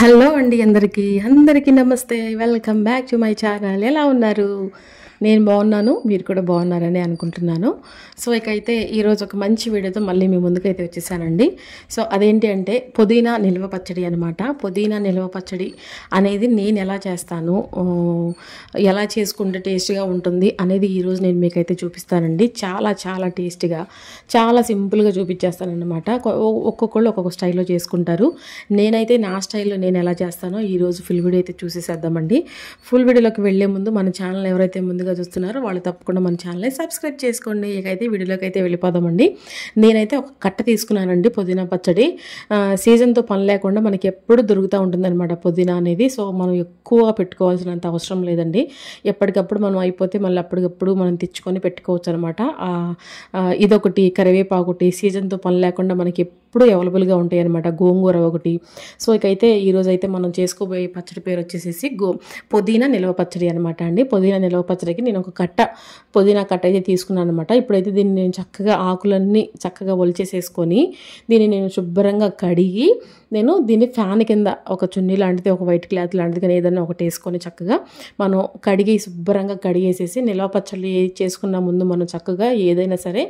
Hello అండి అందరికీ నమస్తే. Welcome back to my channel. ఎలా ఉన్నారు? నేను బాగున్నాను, మీరు కూడా బాగున్నారని అనుకుంటున్నాను. సో ఇకైతే ఈరోజు ఒక మంచి వీడియోతో మళ్ళీ మీ ముందుకైతే వచ్చేసానండి. సో అదేంటి అంటే పుదీనా నిల్వ పచ్చడి అనమాట. పుదీనా నిల్వ పచ్చడి అనేది నేను ఎలా చేస్తాను, ఎలా చేసుకుంటే టేస్ట్గా ఉంటుంది అనేది ఈరోజు నేను మీకైతే చూపిస్తానండి. చాలా చాలా టేస్ట్గా, చాలా సింపుల్గా చూపించేస్తానన్నమాట. ఒక్కొక్కళ్ళు ఒక్కొక్క స్టైల్లో చేసుకుంటారు. నేనైతే నా స్టైల్లో నేను ఎలా చేస్తానో ఈరోజు ఫుల్ వీడియో అయితే చూసేసేద్దామండి. ఫుల్ వీడియోలోకి వెళ్లే ముందు మన ఛానల్ ఎవరైతే ముందుగా చూస్తున్నారో వాళ్ళు తప్పకుండా మన ఛానల్ని సబ్స్క్రైబ్ చేసుకోండి. ఇకైతే వీడియోలోకి అయితే వెళ్ళిపోదామండి. నేనైతే ఒక కట్ట తీసుకున్నానండి పుదీనా పచ్చడి. సీజన్తో పని లేకుండా మనకి ఎప్పుడు దొరుకుతూ ఉంటుందన్నమాట పుదీనా అనేది. సో మనం ఎక్కువ పెట్టుకోవాల్సినంత అవసరం లేదండి. ఎప్పటికప్పుడు మనం అయిపోతే మళ్ళీ అప్పటికప్పుడు మనం తెచ్చుకొని పెట్టుకోవచ్చు అనమాట. ఇదొకటి, కరివేపాకు ఒకటి, సీజన్తో పని లేకుండా మనకి ఎప్పుడు అవైలబుల్గా ఉంటాయి అనమాట. గోంగూర ఒకటి. సో ఇకైతే ఈరోజు అయితే మనం చేసుకోబోయే పచ్చడి పేరు వచ్చేసేసి పుదీనా నిల్వ పచ్చడి అనమాట అండి. పుదీనా నిల్వ పచ్చడికి నేను ఒక పుదీనా కట్ట అయితే తీసుకున్నాను అనమాట. ఇప్పుడైతే దీన్ని నేను చక్కగా ఆకులన్నీ చక్కగా ఒలిచేసేసుకొని దీన్ని నేను శుభ్రంగా కడిగి నేను దీన్ని ఫ్యాన్ కింద ఒక చున్నీ లాంటిది, ఒక వైట్ క్లాత్ లాంటిది కానీ ఏదైనా ఒకటి వేసుకొని చక్కగా మనం శుభ్రంగా కడిగేసేసి నిల్వ పచ్చడి చేసుకున్న ముందు మనం చక్కగా ఏదైనా సరే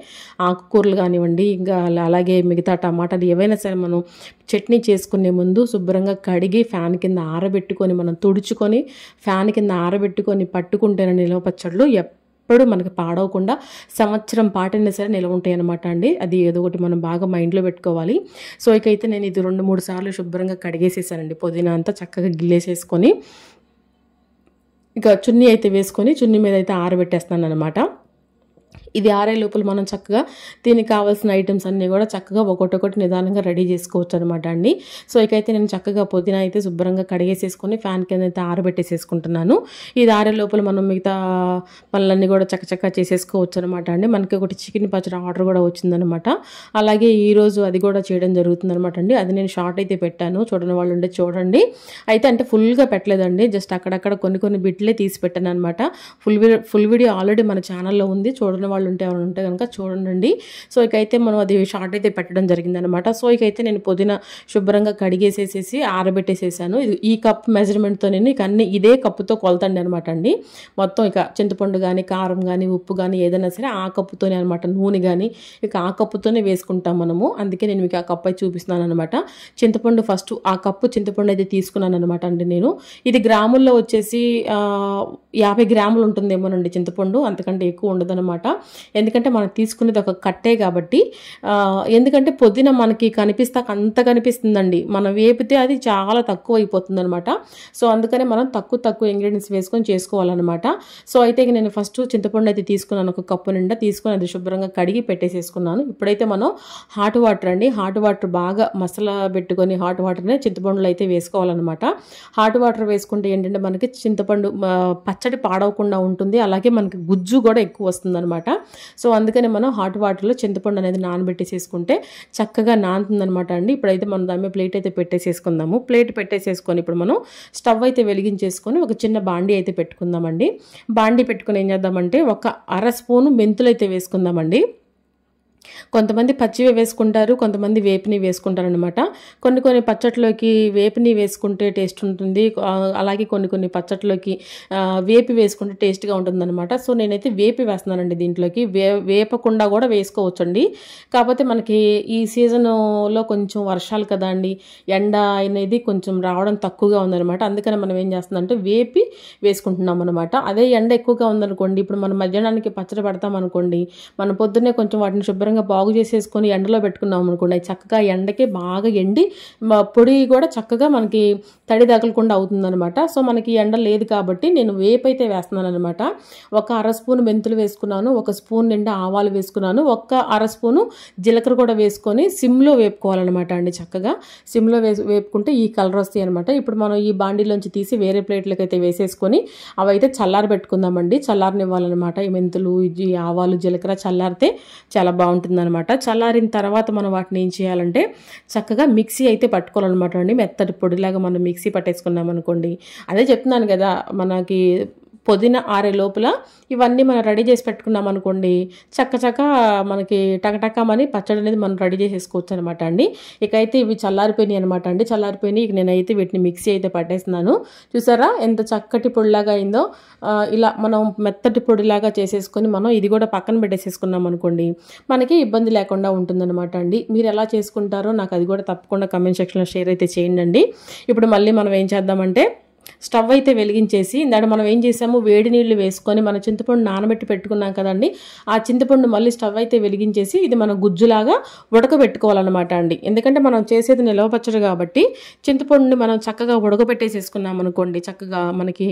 ఆకుకూరలు కానివ్వండి, ఇంకా అలాగే మిగతా టమాటాలు ఏవైనా సరే మనం చట్నీ చేసుకునే ముందు శుభ్రంగా కడిగి ఫ్యాన్ కింద ఆరబెట్టుకొని మనం తుడుచుకొని ఫ్యాన్ కింద ఆరబెట్టుకొని పట్టుకుంటేనే నిల్వ పచ్చళ్ళు ఎప్పుడు మనకి పాడవకుండా సంవత్సరం పాటైనా సరే నిల్వ ఉంటాయి అనమాట అండి. అది ఏదో ఒకటి మనం బాగా మైండ్లో పెట్టుకోవాలి. సో ఇకైతే నేను ఇది 2-3 సార్లు శుభ్రంగా కడిగేసేసానండి. పుదీనా అంతా చక్కగా గిల్లేసేసుకొని ఇక చున్నీ అయితే వేసుకొని చున్నీ మీద అయితే ఆరబెట్టేస్తాను అనమాట. ఇది ఆరే లోపల మనం చక్కగా దీనికి కావాల్సిన ఐటమ్స్ అన్నీ కూడా చక్కగా ఒకటొకటి నిదానంగా రెడీ చేసుకోవచ్చు అనమాట అండి. సో ఇకైతే నేను చక్కగా పుదీనా అయితే శుభ్రంగా కడిగేసేసుకొని ఫ్యాన్ కింద అయితే ఆరబెట్టేసేసుకుంటున్నాను. ఇది ఆరే లోపల మనం మిగతా పనులన్నీ కూడా చక్కచక్క చేసేసుకోవచ్చు అనమాట అండి. మనకి ఒకటి చికెన్ పచ్చడి ఆర్డర్ కూడా వచ్చిందనమాట. అలాగే ఈరోజు అది కూడా చేయడం జరుగుతుంది అనమాట అండి. అది నేను షార్ట్ అయితే పెట్టాను, చూడని వాళ్ళు ఉంటే చూడండి. అయితే అంటే ఫుల్గా పెట్టలేదండి, జస్ట్ అక్కడక్కడ కొన్ని బిట్లే తీసి పెట్టాను అనమాట. ఫుల్ వీడియో ఆల్రెడీ మన ఛానల్లో ఉంది, చూడని వాళ్ళు ఎవరైనా ఉంటే కనుక చూడండి. సో ఇకైతే మనం అది షార్ట్ అయితే పెట్టడం జరిగిందనమాట. సో ఇకైతే నేను పుదీనా శుభ్రంగా కడిగేసేసేసి ఆరబెట్టేసేసాను. ఈ కప్ మెజర్మెంట్తో నేను ఇక అన్ని ఇదే కప్పుతో కొలతండి అనమాట అండి. మొత్తం ఇక చింతపండు కానీ, కారం కానీ, ఉప్పు కానీ ఏదైనా సరే ఆ కప్పుతోనే అనమాట. నూనె కానీ ఇక ఆ కప్పుతోనే వేసుకుంటాం మనము. అందుకే నేను మీకు ఆ కప్పు అయితే చూపిస్తున్నాను అనమాట. చింతపండు ఫస్ట్ ఆ కప్పు చింతపండు అయితే తీసుకున్నాను అనమాట అండి. నేను ఇది గ్రాముల్లో వచ్చేసి 50 గ్రాములు ఉంటుందేమోనండి చింతపండు, అంతకంటే ఎక్కువ ఉండదనమాట. ఎందుకంటే మనం తీసుకునేది ఒక కట్టే కాబట్టి. ఎందుకంటే పుదీనా మనకి అంత కనిపిస్తుందండి, మనం వేపితే అది చాలా తక్కువ అయిపోతుంది అనమాట. సో అందుకనే మనం తక్కువ ఇంగ్రీడియంట్స్ వేసుకొని చేసుకోవాలన్నమాట. సో అయితే నేను ఫస్ట్ చింతపండు అయితే తీసుకున్నాను, ఒక కప్పు నిండా తీసుకొని అది శుభ్రంగా కడిగి పెట్టేసేసుకున్నాను. ఇప్పుడైతే మనం హాట్ వాటర్ అండి, హాట్ వాటర్ బాగా మసాలా పెట్టుకొని హాట్ వాటర్నే చింతపండులో అయితే వేసుకోవాలన్నమాట. హాట్ వాటర్ వేసుకుంటే ఏంటంటే మనకి చింతపండు పచ్చడి పాడవకుండా ఉంటుంది, అలాగే మనకి గుజ్జు కూడా ఎక్కువ వస్తుంది అనమాట. సో అందుకని మనం హాట్ వాటర్లో చింతపండు అనేది నానబెట్టేసేసుకుంటే చక్కగా నానుతుందనమాట అండి. ఇప్పుడైతే మనం దాని మీద ప్లేట్ అయితే పెట్టేసేసుకుందాము. ప్లేట్ పెట్టేసేసుకొని ఇప్పుడు మనం స్టవ్ అయితే వెలిగించేసుకొని ఒక చిన్న బాండీ అయితే పెట్టుకుందామండి. బాండీ పెట్టుకుని ఏం చేద్దామంటే ఒక 1/2 స్పూను మెంతులు అయితే వేసుకుందామండి. కొంతమంది పచ్చివే వేసుకుంటారు, కొంతమంది వేపిని వేసుకుంటారు అనమాట. కొన్ని పచ్చట్లోకి వేపిని వేసుకుంటే టేస్ట్ ఉంటుంది, అలాగే కొన్ని పచ్చట్లోకి వేపి వేసుకుంటే టేస్ట్గా ఉంటుందన్నమాట. సో నేనైతే వేపి వేస్తున్నానండి దీంట్లోకి. వేపకుండా కూడా వేసుకోవచ్చండి. కాకపోతే మనకి ఈ సీజన్లో కొంచెం వర్షాలు కదా అండి, ఎండ అనేది కొంచెం రావడం తక్కువగా ఉందన్నమాట. అందుకని మనం ఏం చేస్తుందంటే వేపి వేసుకుంటున్నాం అనమాట. అదే ఎండ ఎక్కువగా ఉందనుకోండి, ఇప్పుడు మనం మధ్యాహ్నానికి పచ్చడి పెడతాం అనుకోండి, మనం పొద్దున్నే కొంచెం వాటిని శుభ్రంగా బాగు చేసేసుకొని ఎండలో పెట్టుకున్నాం అనుకోండి, చక్కగా ఎండకి బాగా ఎండి పొడి కూడా చక్కగా మనకి తడి తగలకుండా అవుతుందనమాట. సో మనకి ఎండ లేదు కాబట్టి నేను వేపు అయితే వేస్తున్నాను అనమాట. ఒక 1/2 స్పూన్ మెంతులు వేసుకున్నాను, 1 స్పూన్ నిండా ఆవాలు వేసుకున్నాను, 1/2 స్పూను జీలకర్ర కూడా వేసుకొని సిమ్లో వేపుకోవాలన్నమాట అండి. చక్కగా సిమ్లో వేపుకుంటే ఈ కలర్ వస్తాయి అనమాట. ఇప్పుడు మనం ఈ బాండీలోంచి తీసి వేరే ప్లేట్లకు అయితే వేసేసుకొని అవి అయితే చల్లారి పెట్టుకుందామండి. చల్లారనివ్వాలన్నమాట. ఈ మెంతులు, ఈ ఆవాలు, జీలకర్ర చల్లారితే చాలా బాగుంటుంది అనమాట. చల్లారిన తర్వాత మనం వాటిని ఏం చేయాలంటే చక్కగా మిక్సీ అయితే పట్టుకోవాలన్నమాట అండి. మెత్తటి పొడిలాగా మనం మిక్సీ పట్టేసుకున్నాం అనుకోండి. అదే చెప్తున్నాను కదా, మనకి పుదీనా ఆరే లోపల ఇవన్నీ మనం రెడీ చేసి పెట్టుకున్నాం అనుకోండి, చక్క మనకి టకటకమని పచ్చడి అనేది మనం రెడీ చేసేసుకోవచ్చు అనమాట అండి. ఇకైతే ఇవి చల్లారిపోయినాయి అనమాట అండి. చల్లారిపోయినాయి. ఇక నేనైతే వీటిని మిక్సీ అయితే పట్టేస్తున్నాను. చూసారా ఎంత చక్కటి పొడిలాగా అయిందో. ఇలా మనం మెత్తటి పొడిలాగా చేసేసుకొని మనం ఇది కూడా పక్కన పెట్టేసేసుకున్నాం అనుకోండి, మనకి ఇబ్బంది లేకుండా ఉంటుందన్నమాట అండి. మీరు ఎలా చేసుకుంటారో నాకు అది కూడా తప్పకుండా కమెంట్ సెక్షన్లో షేర్ అయితే చేయండి. ఇప్పుడు మళ్ళీ మనం ఏం చేద్దామంటే, స్టవ్ అయితే వెలిగించేసి ఇందాక మనం ఏం చేసాము, వేడి నీళ్లు వేసుకొని మన చింతపండు నానబెట్టి పెట్టుకున్నాం కదండి, ఆ చింతపండు మళ్ళీ స్టవ్ అయితే వెలిగించేసి ఇది మన గుజ్జులాగా ఉడకబెట్టుకోవాలన్నమాట అండి. ఎందుకంటే మనం చేసేది నిలవ పచ్చడి కాబట్టి చింతపండుని మనం చక్కగా ఉడకబెట్టేసేసుకున్నాం అనుకోండి, చక్కగా మనకి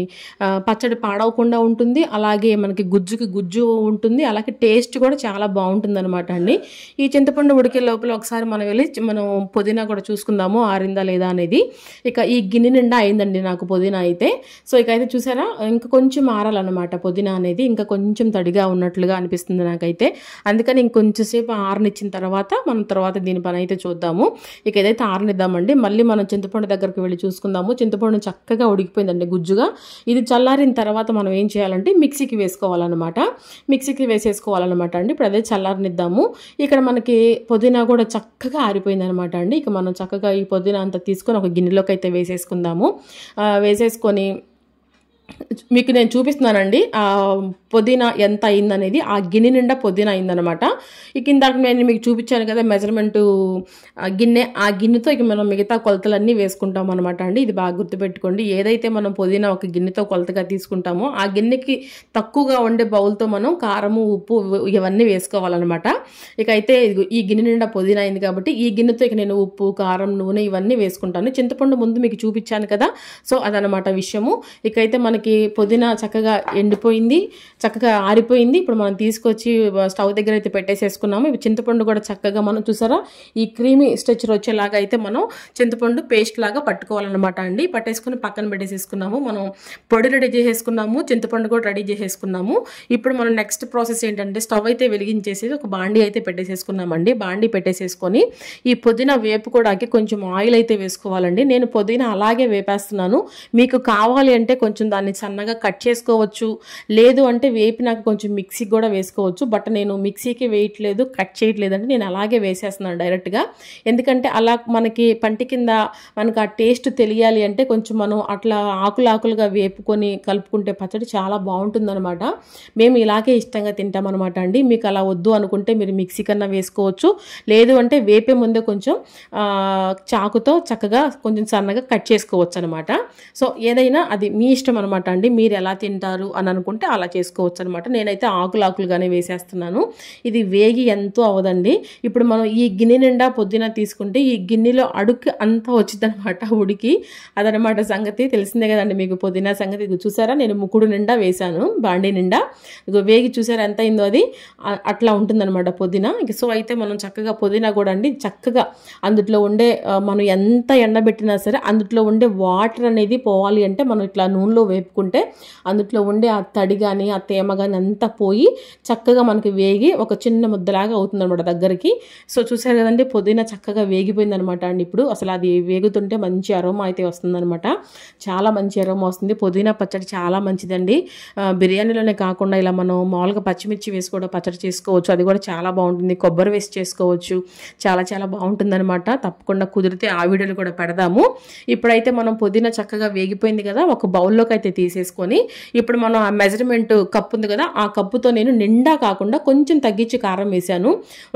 పచ్చడి పాడవకుండా ఉంటుంది, అలాగే మనకి గుజ్జుకి గుజ్జు ఉంటుంది, అలాగే టేస్ట్ కూడా చాలా బాగుంటుంది అనమాట అండి. ఈ చింతపండు ఉడికే లోపల ఒకసారి మనం వెళ్ళి మనం పుదీనా కూడా చూసుకుందాము ఆరిందా లేదా అనేది. ఇక ఈ గిన్నె నిండా అయిందండి నాకు పుదీనా అయితే. సో ఇక అయితే చూసారా, ఇంకా కొంచెం ఆరాలన్నమాట పుదీనా అనేది, ఇంకా కొంచెం తడిగా ఉన్నట్లుగా అనిపిస్తుంది నాకైతే. అందుకని ఇంకొంచెంసేపు ఆరనిచ్చిన తర్వాత మనం తర్వాత దీని పని అయితే చూద్దాము. ఇక ఏదైతే ఆరనిద్దామండి, మళ్ళీ మనం చింతపండు దగ్గరికి వెళ్ళి చూసుకుందాము. చింతపండు చక్కగా ఉడికిపోయిందండి గుజ్జుగా. ఇది చల్లారిన తర్వాత మనం ఏం చేయాలంటే మిక్సీకి వేసుకోవాలన్నమాట. మిక్సీకి వేసేసుకోవాలన్నమాట అండి. ఇప్పుడు అదే చల్లారనిద్దాము. ఇక్కడ మనకి పుదీనా కూడా చక్కగా ఆరిపోయింది అనమాట అండి. ఇక మనం చక్కగా ఈ పుదీనా అంతా తీసుకొని ఒక గిన్నెలోకి అయితే వేసేసుకుందాము. వేసేసుకొని మీకు నేను చూపిస్తున్నానండి పుదీనా ఎంత అయిందనేది. ఆ గిన్నె నిండా పుదీనా అయిందనమాట. ఇక ఇందాక నేను మీకు చూపించాను కదా మెజర్మెంటు గిన్నె, ఆ గిన్నెతో ఇక మనం మిగతా కొలతలన్నీ వేసుకుంటాం అనమాట అండి. ఇది బాగా గుర్తుపెట్టుకోండి. ఏదైతే మనం పుదీనా ఒక గిన్నెతో కొలతగా తీసుకుంటామో ఆ గిన్నెకి తక్కువగా ఉండే బౌల్తో మనం కారము ఉప్పు ఇవన్నీ వేసుకోవాలన్నమాట. ఇక అయితే ఈ గిన్నె నిండా పుదీనా అయింది కాబట్టి ఈ గిన్నెతో ఇక నేను ఉప్పు కారం నూనె ఇవన్నీ వేసుకుంటాను. చింతపండు ముందు మీకు చూపించాను కదా, సో అదనమాట విషయము. ఇకైతే మనకి పుదీనా చక్కగా ఎండిపోయింది, చక్కగా ఆరిపోయింది. ఇప్పుడు మనం తీసుకొచ్చి స్టవ్ దగ్గర అయితే పెట్టేసేసుకున్నాము. ఇవి చింతపండు కూడా చక్కగా మనం చూసారా ఈ క్రీమీ స్ట్రక్చర్ వచ్చేలాగా అయితే మనం చింతపండు పేస్ట్ లాగా పట్టుకోవాలన్నమాట అండి. పట్టేసుకుని పక్కన పెట్టేసేసుకున్నాము. మనం పొడి రెడీ చేసేసుకున్నాము, చింతపండు కూడా రెడీ చేసేసుకున్నాము. ఇప్పుడు మనం నెక్స్ట్ ప్రాసెస్ ఏంటంటే స్టవ్ అయితే వెలిగించేసి ఒక బాండీ అయితే పెట్టేసేసుకున్నామండి. బాండీ పెట్టేసేసుకొని ఈ పుదీనా వేపుకోవడానికి కొంచెం ఆయిల్ అయితే వేసుకోవాలండి. నేను పుదీనా అలాగే వేపేస్తున్నాను. మీకు కావాలి అంటే కొంచెం దాన్ని సన్నగా కట్ చేసుకోవచ్చు, లేదు అంటే వేపినాక కొంచెం మిక్సీకి కూడా వేసుకోవచ్చు. బట్ నేను మిక్సీకి వేయట్లేదు, కట్ చేయట్లేదు అంటే నేను అలాగే వేసేస్తున్నాను డైరెక్ట్గా. ఎందుకంటే అలా మనకి పంటి కింద మనకు ఆ టేస్ట్ తెలియాలి అంటే కొంచెం మనం అట్లా ఆకులుగా వేపుకొని కలుపుకుంటే పచ్చడి చాలా బాగుంటుందన్నమాట. మేము ఇలాగే ఇష్టంగా తింటామన్నమాట అండి. మీకు అలా వద్దు అనుకుంటే మీరు మిక్సీ కన్నా వేసుకోవచ్చు, లేదు అంటే వేపే ముందే కొంచెం చాకుతో చక్కగా కొంచెం సన్నగా కట్ చేసుకోవచ్చు అనమాట. సో ఏదైనా అది మీ ఇష్టం అనమాట అండి. మీరు ఎలా తింటారు అని అనుకుంటే అలా చేసుకోవచ్చు అనమాట. నేనైతే ఆకులుగానే వేసేస్తున్నాను. ఇది వేగి ఎంతో అవదండి. ఇప్పుడు మనం ఈ గిన్నె నిండా పుదీనా తీసుకుంటే ఈ గిన్నెలో అడుగు అంతా వచ్చిందనమాట ఉడికి. అదనమాట సంగతి. తెలిసిందే కదండి మీకు పుదీనా సంగతి. ఇది చూసారా, నేను ముక్కుడు నిండా వేసాను బాండీ నిండా. ఇక వేగి చూసారా ఎంత అయిందో, అది అట్లా ఉంటుందన్నమాట పుదీనా. సో అయితే మనం చక్కగా పుదీనా కూడా అండి చక్కగా అందులో ఉండే మనం ఎంత ఎండబెట్టినా సరే అందులో ఉండే వాటర్ అనేది పోవాలి అంటే మనం ఇట్లా నూనెలో వేపుకుంటే అందులో ఉండే ఆ తడి కానీ ఆ తేమ కానీ అంతా పోయి చక్కగా మనకి వేగి ఒక చిన్న ముద్దలాగా అవుతుంది అనమాట దగ్గరికి. సో చూసారు కదండి పుదీనా చక్కగా వేగిపోయింది అనమాట అండి. ఇప్పుడు అసలు అది వేగుతుంటే మంచి అరోమా అయితే వస్తుందన్నమాట. చాలా మంచి అరోమా వస్తుంది. పుదీనా పచ్చడి చాలా మంచిదండి. బిర్యానీలోనే కాకుండా ఇలా మనం మామూలుగా పచ్చిమిర్చి వేసి కూడా పచ్చడి చేసుకోవచ్చు, అది కూడా చాలా బాగుంటుంది. కొబ్బరి వేసి చేసుకోవచ్చు, చాలా బాగుంటుంది అనమాట. తప్పకుండా కుదిరితే ఆ వీడియోలు కూడా పెడదాము. ఇప్పుడైతే మనం పుదీనా చక్కగా వేగిపోయింది కదా, ఒక బౌల్లోకి అయితే తీసేసుకొని ఇప్పుడు మనం ఆ మెజర్మెంట్ కప్పు ఉంది కదా, ఆ కప్పుతో నేను నిండా కాకుండా కొంచెం తగ్గించి కారం వేసాను.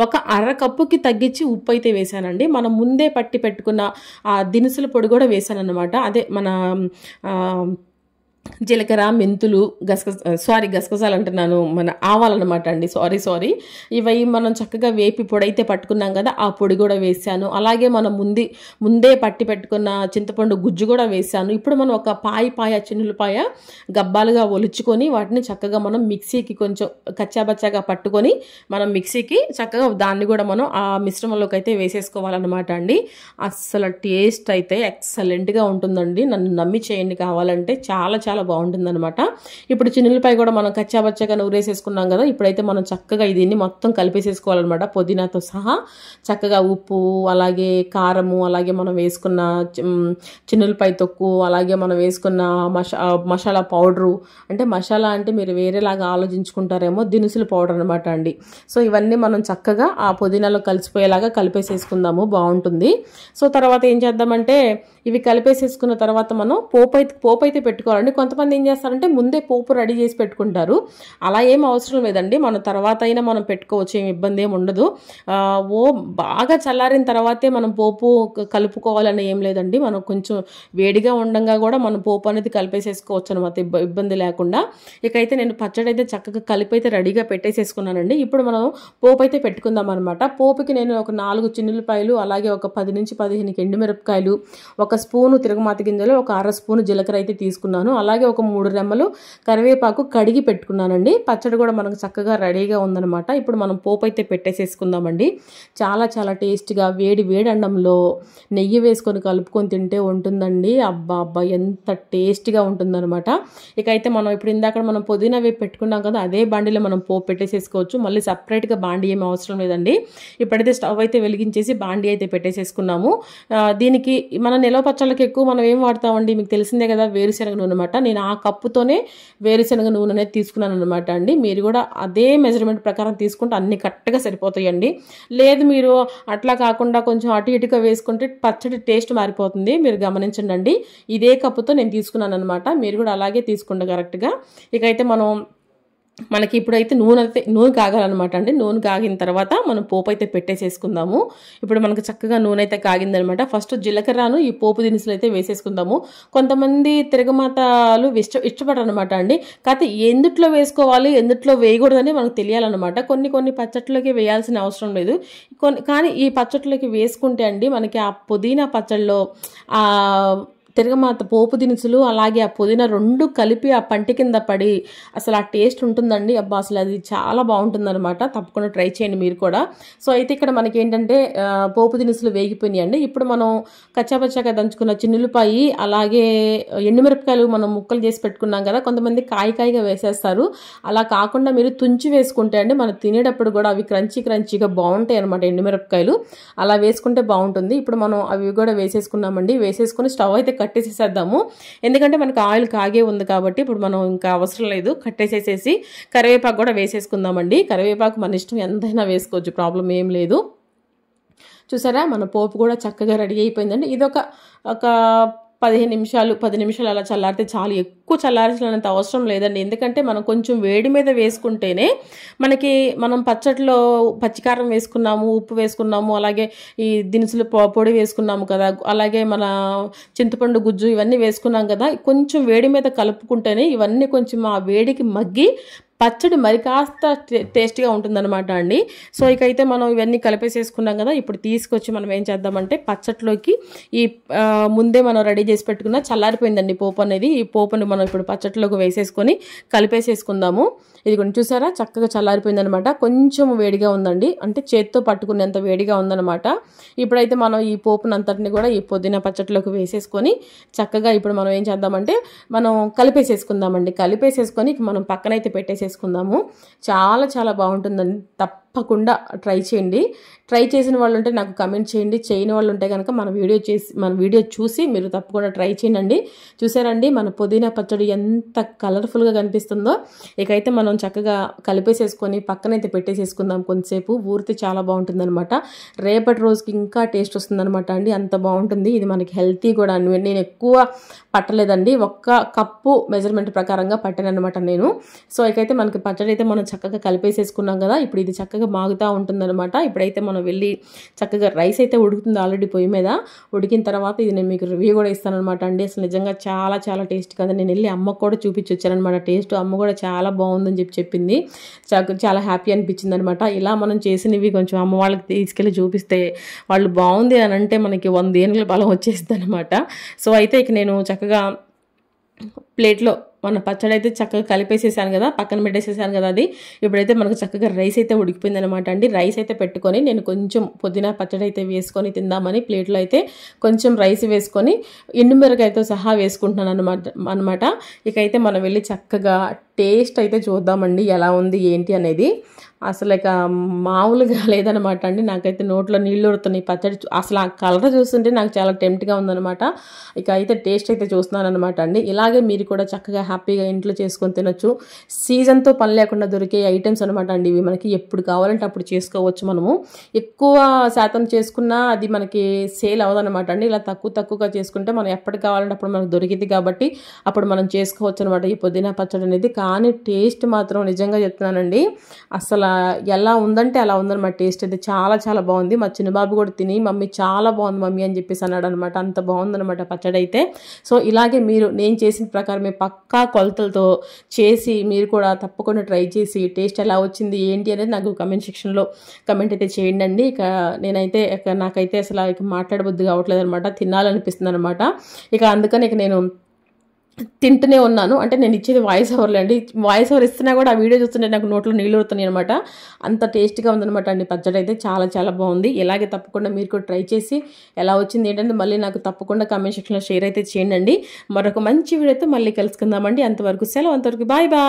ఒక అర కప్పుకి తగ్గించి ఉప్పు అయితే వేసానండి. మనం ముందే పట్టి పెట్టుకున్న ఆ దినుసుల పొడి కూడా వేసాను అనమాట. అదే మన జీలకర్ర, మెంతులు, గసగసాలు అంటున్నాను, మన ఆవాలన్నమాట అండి. సారీ ఇవి మనం చక్కగా వేపి పొడి అయితే పట్టుకున్నాం కదా, ఆ పొడి కూడా వేసాను. అలాగే మనం ముందే పట్టి పెట్టుకున్న చింతపండు గుజ్జు కూడా వేసాను. ఇప్పుడు మనం ఒక చిన్నులపాయ గబ్బాలుగా ఒలుచుకొని వాటిని చక్కగా మనం మిక్సీకి కొంచెం కచ్చాబచ్చాగా పట్టుకొని మనం మిక్సీకి చక్కగా దాన్ని కూడా మనం ఆ మిశ్రమంలోకి అయితే వేసేసుకోవాలన్నమాట అండి. అస్సలు టేస్ట్ అయితే ఎక్సలెంట్గా ఉంటుందండి. నన్ను నమ్మి చేయండి కావాలంటే. చాలా చాలా బాగుంటుందన్నమాట. ఇప్పుడు చిన్నులపై కూడా మనం కచ్చాబచ్చగా నూరేసేసుకున్నాం కదా, ఇప్పుడైతే మనం చక్కగా దీన్ని మొత్తం కలిపేసేసుకోవాలన్నమాట. పుదీనాతో సహా చక్కగా ఉప్పు, అలాగే కారము, అలాగే మనం వేసుకున్న చిన్నులపై తొక్కు, అలాగే మనం వేసుకున్న మసాలా పౌడరు, అంటే మసాలా అంటే మీరు వేరేలాగా ఆలోచించుకుంటారేమో, దినుసుల పౌడర్ అనమాట అండి. సో ఇవన్నీ మనం చక్కగా ఆ పుదీనాలో కలిసిపోయేలాగా కలిపేసేసుకుందాము, బాగుంటుంది. సో తర్వాత ఏం చేద్దామంటే ఇవి కలిపేసేసుకున్న తర్వాత మనం పోపు అయితే పెట్టుకోవాలండి. కొంతమంది ఏం చేస్తారంటే ముందే పోపు రెడీ చేసి పెట్టుకుంటారు. అలా ఏం అవసరం లేదండి, మన తర్వాత అయినా మనం పెట్టుకోవచ్చు, ఏం ఇబ్బంది ఏమి ఉండదు. బాగా చల్లారిన తర్వాతే మనం పోపు కలుపుకోవాలని ఏం లేదండి. మనం కొంచెం వేడిగా ఉండగా కూడా మనం పోపు అనేది కలిపేసేసుకోవచ్చు అనమాట, ఇబ్బంది లేకుండా. ఇకైతే నేను పచ్చడి అయితే చక్కగా కలిపి అయితే రెడీగా పెట్టేసేసుకున్నానండి. ఇప్పుడు మనం పోపు అయితే పెట్టుకుందాం అనమాట. పోపుకి నేను ఒక 4 చిన్నులపాయలు, అలాగే ఒక 10 నుంచి 15 ఎండుమిరపకాయలు, 1 స్పూను తిరగమాత గింజలు, ఒక 1/2 స్పూను జీలకర్ర అయితే తీసుకున్నాను. అలాగే ఒక 3 రెమ్మలు కరివేపాకు కడిగి పెట్టుకున్నానండి. పచ్చడి కూడా మనకు చక్కగా రెడీగా ఉందనమాట. ఇప్పుడు మనం పోపు అయితే పెట్టేసేసుకుందామండి. చాలా చాలా టేస్ట్గా వేడి అన్నంలో నెయ్యి వేసుకొని కలుపుకొని తింటే ఉంటుందండి. అబ్బా అబ్బా ఎంత టేస్ట్గా ఉంటుందన్నమాట. ఇకైతే మనం ఇప్పుడు ఇందాక మనం పుదీనా వేపు పెట్టుకున్నాం కదా, అదే బాండీలో మనం పోపు పెట్టేసేసుకోవచ్చు. మళ్ళీ సపరేట్గా బాండీ ఏమి అవసరం లేదండి. ఇప్పుడైతే స్టవ్ అయితే వెలిగించేసి బాండీ అయితే పెట్టేసేసుకున్నాము. దీనికి మన నిలవ పచ్చళ్ళకి ఎక్కువ మనం ఏం వాడతామండి, మీకు తెలిసిందే కదా, వేరుశనగ నూనె అనమాట. నేను ఆ కప్పుతోనే వేరుశనగ నూనె అనేది తీసుకున్నాను అనమాట అండి. మీరు కూడా అదే మెజర్మెంట్ ప్రకారం తీసుకుంటే అన్ని కరెక్ట్గా సరిపోతాయండి. లేదు మీరు అట్లా కాకుండా కొంచెం అటు ఇటుగా వేసుకుంటే పచ్చడి టేస్ట్ మారిపోతుంది, మీరు గమనించండి. ఇదే కప్పుతో నేను తీసుకున్నాను అనమాట, మీరు కూడా అలాగే తీసుకోండి కరెక్ట్గా. ఇకైతే మనకి ఇప్పుడైతే నూనె కాగాలన్నమాట అండి. నూనె కాగిన తర్వాత మనం పోపు అయితే పెట్టేసేసుకుందాము. ఇప్పుడు మనకు చక్కగా నూనె అయితే కాగిందనమాట. ఫస్ట్ జీలకర్రను ఈ పోపు దినుసులు అయితే వేసేసుకుందాము. కొంతమంది తిరగమాతలు ఇష్టపడరు అనమాట అండి. కాకపోతే ఎందుట్లో వేసుకోవాలి, ఎందుట్లో వేయకూడదని మనకు తెలియాలన్నమాట. కొన్ని పచ్చట్లోకి వేయాల్సిన అవసరం లేదు, కానీ ఈ పచ్చట్లోకి వేసుకుంటే అండి మనకి ఆ పుదీనా పచ్చళ్ళలో ఆ తిరగమాత పోపు దినుసులు అలాగే ఆ పుదీనా రెండు కలిపి ఆ పంటి కింద పడి అసలు ఆ టేస్ట్ ఉంటుందండి. అబ్బా అసలు అది చాలా బాగుంటుందన్నమాట. తప్పకుండా ట్రై చేయండి మీరు కూడా. సో అయితే ఇక్కడ మనకి ఏంటంటే పోపు దినుసులు వేగిపోయినాయండి. ఇప్పుడు మనం కచ్చాపచ్చాగా దంచుకున్న చిన్నులపాయి, అలాగే ఎండుమిరపకాయలు మనం ముక్కలు చేసి పెట్టుకున్నాం కదా, కొంతమంది కాయగా వేసేస్తారు. అలా కాకుండా మీరు తుంచి వేసుకుంటే అండి మనం తినేటప్పుడు కూడా అవి క్రంచీగా బాగుంటాయి అనమాట. ఎండుమిరపకాయలు అలా వేసుకుంటే బాగుంటుంది. ఇప్పుడు మనం అవి కూడా వేసేసుకున్నామండి. వేసేసుకుని స్టవ్ అయితే కట్టేసేసేద్దాము, ఎందుకంటే మనకి ఆయిల్ కాగే ఉంది కాబట్టి ఇప్పుడు మనం ఇంకా అవసరం లేదు. కట్టేసేసేసి కరివేపాకు కూడా వేసేసుకుందామండి. కరివేపాకు మన ఇష్టం, ఎంతైనా వేసుకోవచ్చు, ప్రాబ్లం ఏం లేదు. చూసారా మన పోపు కూడా చక్కగా రెడీ అయిపోయిందండి. ఇది ఒక 10 నిమిషాలు అలా చల్లారితే చాలు. ఎక్కువ చల్లార్చాలంత అవసరం లేదండి, ఎందుకంటే మనం కొంచెం వేడి మీద వేసుకుంటేనే మనం పచ్చట్లో పచ్చికారం వేసుకున్నాము, ఉప్పు వేసుకున్నాము, అలాగే ఈ దినుసులు పొడి వేసుకున్నాము కదా, అలాగే మన చింతపండు గుజ్జు ఇవన్నీ వేసుకున్నాం కదా, కొంచెం వేడి మీద కలుపుకుంటేనే ఇవన్నీ కొంచెం ఆ వేడికి మగ్గి పచ్చడి మరి కాస్త టేస్టీగా ఉంటుందన్నమాట అండి. సో ఇకైతే మనం ఇవన్నీ కలిపేసేసుకున్నాం కదా, ఇప్పుడు తీసుకొచ్చి మనం ఏం చేద్దామంటే పచ్చట్లోకి ఈ ముందే మనం రెడీ చేసి పెట్టుకున్న చల్లారిపోయిందండి పోపు అనేది. ఈ పోపుని మనం ఇప్పుడు పచ్చట్లోకి వేసేసుకొని కలిపేసేసుకుందాము. ఇది కొంచెం చూసారా చక్కగా చల్లారిపోయిందనమాట. కొంచెం వేడిగా ఉందండి, అంటే చేత్తో పట్టుకునేంత వేడిగా ఉందన్నమాట. ఇప్పుడైతే మనం ఈ పోపును అంతటిని కూడా ఈ పుదీనా పచ్చట్లోకి వేసేసుకొని చక్కగా ఇప్పుడు మనం ఏం చేద్దామంటే మనం కలిపేసేసుకుందామండి. కలిపేసేసుకొని మనం పక్కనైతే పెట్టేసేసుకుందాము. చాలా చాలా బాగుంటుందండి, తప్పకుండా ట్రై చేయండి. ట్రై చేసిన వాళ్ళు ఉంటే నాకు కమెంట్ చేయండి, చేయని వాళ్ళు ఉంటే కనుక మన వీడియో చూసి మీరు తప్పకుండా ట్రై చేయండి. చూసారండి మన పుదీనా పచ్చడి ఎంత కలర్ఫుల్గా కనిపిస్తుందో. ఇకైతే మనం చక్కగా కలిపేసేసుకొని పక్కనైతే పెట్టేసేసుకుందాం కొంతసేపు. ఊరితే చాలా బాగుంటుంది అనమాట. రేపటి రోజుకి ఇంకా టేస్ట్ వస్తుంది అనమాట అండి, అంత బాగుంటుంది. ఇది మనకి హెల్తీ కూడా. నేను ఎక్కువ పట్టలేదండి, 1 కప్పు మెజర్మెంట్ ప్రకారంగా పట్టానమాట నేను. సో ఇకైతే మనకి పచ్చడి అయితే మనం చక్కగా కలిపేసేసుకున్నాం కదా, ఇప్పుడు ఇది చక్కగా మాగుతూ ఉంటుందన్నమాట. ఇప్పుడైతే మనం వెళ్ళి చక్కగా రైస్ అయితే ఉడుకుతుంది ఆల్రెడీ పొయ్యి మీద. ఉడికిన తర్వాత ఇది నేను మీకు రివ్యూ కూడా ఇస్తానమాట అండి. అసలు నిజంగా చాలా చాలా టేస్ట్ కదా. నేను వెళ్ళి అమ్మకు కూడా చూపించి వచ్చానమాట టేస్ట్. అమ్మ కూడా చాలా బాగుందని చెప్పింది. చాలా హ్యాపీ అనిపించింది అనమాట. ఇలా మనం చేసినవి కొంచెం అమ్మ వాళ్ళకి తీసుకెళ్ళి చూపిస్తే వాళ్ళు బాగుంది అని అంటే మనకి 100 ఏళ్ళ బలం వచ్చేస్తుంది అనమాట. సో అయితే ఇక నేను చక్కగా ప్లేట్లో మన పచ్చడి అయితే చక్కగా కలిపేసేసాను కదా, పక్కన పెట్టేసేసాను కదా. అది ఇప్పుడైతే మనకు చక్కగా రైస్ అయితే ఉడికిపోయింది అనమాట అండి. రైస్ అయితే పెట్టుకొని నేను కొంచెం పుదీనా పచ్చడి అయితే వేసుకొని తిందామని ప్లేట్లో అయితే కొంచెం రైస్ వేసుకొని ఎండుమిరకాయతో సహా వేసుకుంటున్నాను అనమాట. ఇక అయితే మనం వెళ్ళి చక్కగా టేస్ట్ అయితే చూద్దామండి ఎలా ఉంది ఏంటి అనేది. అసలు ఇక మామూలుగా లేదనమాట అండి. నాకైతే నోట్లో నీళ్ళు ఊరుతున్నాయి పచ్చడి అసలు ఆ కలర్ చూస్తుంటే నాకు చాలా టెంప్ట్గా ఉందనమాట. ఇక అయితే టేస్ట్ అయితే చూస్తున్నాను అనమాట అండి. ఇలాగే మీరు కూడా చక్కగా హ్యాపీగా ఇంట్లో చేసుకొని తినొచ్చు. సీజన్తో పని లేకుండా దొరికే ఐటమ్స్ అనమాట అండి ఇవి. మనకి ఎప్పుడు కావాలంటే అప్పుడు చేసుకోవచ్చు. మనము ఎక్కువ శాతం చేసుకున్నా అది మనకి సేల్ అవ్వదనమాట అండి. ఇలా తక్కువగా చేసుకుంటే మనం ఎప్పటికి కావాలంటే అప్పుడు మనకు దొరికింది కాబట్టి అప్పుడు మనం చేసుకోవచ్చు అనమాట ఈ పుదీనా పచ్చడి అనేది. కానీ టేస్ట్ మాత్రం నిజంగా చెప్తున్నానండి, అసలు ఎలా ఉందంటే అలా ఉందన్నమాట. టేస్ట్ అయితే చాలా చాలా బాగుంది. మా చిన్నబాబు కూడా తిని మమ్మీ చాలా బాగుంది మమ్మీ అని చెప్పేసి అన్నాడు అనమాట. అంత బాగుందనమాట పచ్చడి అయితే. సో ఇలాగే మీరు నేను చేసిన ప్రకారమే పక్కా కొలతలతో చేసి మీరు కూడా తప్పకుండా ట్రై చేసి టేస్ట్ ఎలా వచ్చింది ఏంటి అనేది నాకు కమెంట్ సెక్షన్లో కమెంట్ అయితే చేయండి. ఇక నేనైతే నాకైతే అసలు ఇక మాట్లాడబుద్ధి కావట్లేదు అనమాట, తినాలనిపిస్తుంది అనమాట. ఇక అందుకని ఇక నేను తింటూనే ఉన్నాను. అంటే నేను ఇచ్చేది వాయిస్ ఓవర్లే అండి. వాయిస్ ఓవర్ ఇస్తున్నా కూడా ఆ వీడియో చూస్తుంటే నాకు నోట్లో నీళ్ళు ఊరుతున్నాయి అనమాట. అంత టేస్ట్గా ఉందనమాట అండి పచ్చడి అయితే. చాలా చాలా బాగుంది. ఇలాగే తప్పకుండా మీరు కూడా ట్రై చేసి ఎలా వచ్చింది ఏంటంటే మళ్ళీ నాకు తప్పకుండా కామెంట్ సెక్షన్లో షేర్ అయితే చేయండి. మరొక మంచి వీడియోతో మళ్ళీ కలుసుకుందామండి. అంతవరకు సెలవు, అంతవరకు బాయ్ బాయ్.